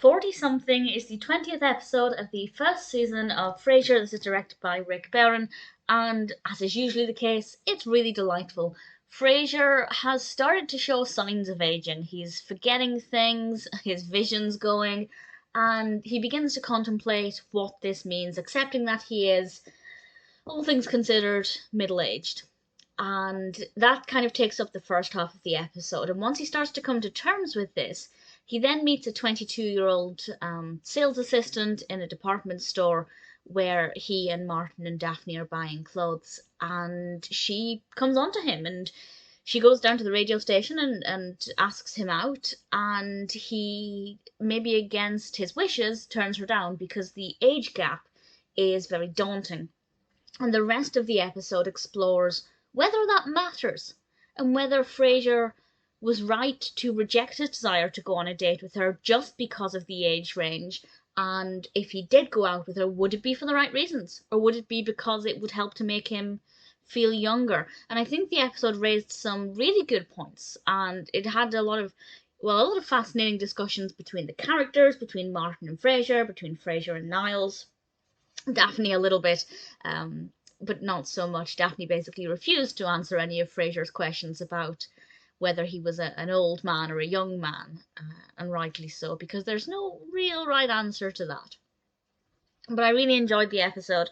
Fortysomething is the 20th episode of the first season of Frasier. This is directed by Beren, and as is usually the case, it's really delightful. Frasier has started to show signs of aging. He's forgetting things, his vision's going, and he begins to contemplate what this means, accepting that he is, all things considered, middle-aged. And that kind of takes up the first half of the episode. And once he starts to come to terms with this, he then meets a 22-year-old sales assistant in a department store where he and Martin and Daphne are buying clothes. And she comes on to him, and she goes down to the radio station and asks him out. And he, maybe against his wishes, turns her down because the age gap is very daunting. And the rest of the episode explores whether that matters, and whether Frasier was right to reject his desire to go on a date with her just because of the age range, and if he did go out with her, would it be for the right reasons, or would it be because it would help to make him feel younger? And I think the episode raised some really good points, and it had a lot of fascinating discussions between the characters, between Martin and Frasier, between Frasier and Niles. Daphne a little bit, but not so much. Daphne basically refused to answer any of Frasier's questions about whether he was an old man or a young man, and rightly so, because there's no real right answer to that. But I really enjoyed the episode.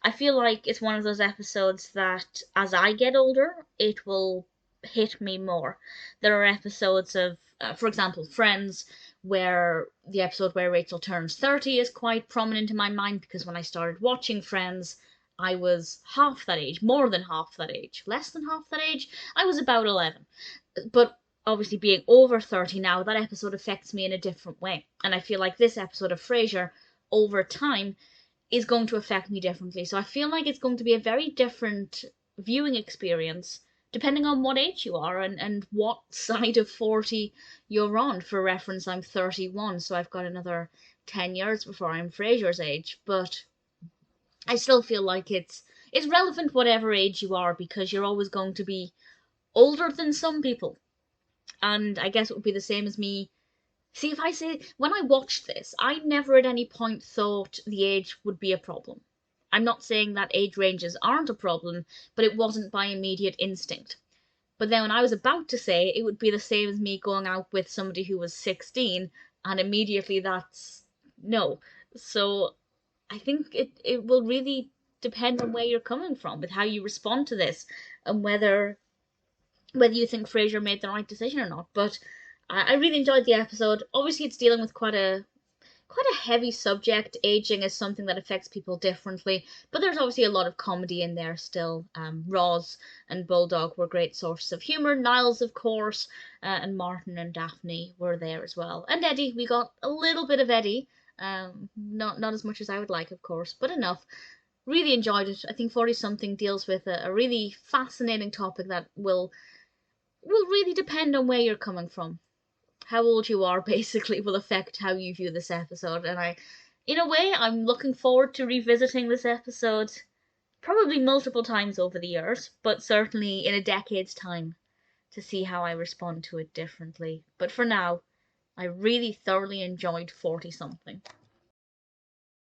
I feel like it's one of those episodes that, as I get older, it will hit me more. There are episodes of, for example, Friends, where the episode where Rachel turns 30 is quite prominent in my mind, because when I started watching Friends, I was half that age, more than half that age, less than half that age. I was about 11. But obviously being over 30 now, that episode affects me in a different way. And I feel like this episode of Frasier, over time, is going to affect me differently. So I feel like it's going to be a very different viewing experience depending on what age you are and what side of 40 you're on. For reference, I'm 31, so I've got another 10 years before I'm Frasier's age. But I still feel like it's relevant whatever age you are, because you're always going to be older than some people. And I guess it would be the same as me. See, if I say, when I watched this, I never at any point thought the age would be a problem. I'm not saying that age ranges aren't a problem, but it wasn't by immediate instinct. But then when I was about to say it would be the same as me going out with somebody who was 16, and immediately that's no. So I think it will really depend on where you're coming from with how you respond to this, and whether you think Frasier made the right decision or not. But I really enjoyed the episode. Obviously, it's dealing with quite a heavy subject. Aging is something that affects people differently, but there's obviously a lot of comedy in there still. Roz and Bulldog were great sources of humour. Niles, of course, and Martin and Daphne were there as well. And Eddie, we got a little bit of Eddie. Not as much as I would like, of course, but enough. Really enjoyed it. I think Fortysomething deals with a really fascinating topic that will really depend on where you're coming from. How old you are basically will affect how you view this episode, and in a way, I'm looking forward to revisiting this episode probably multiple times over the years, but certainly in a decade's time, to see how I respond to it differently. But for now, I really thoroughly enjoyed Fortysomething.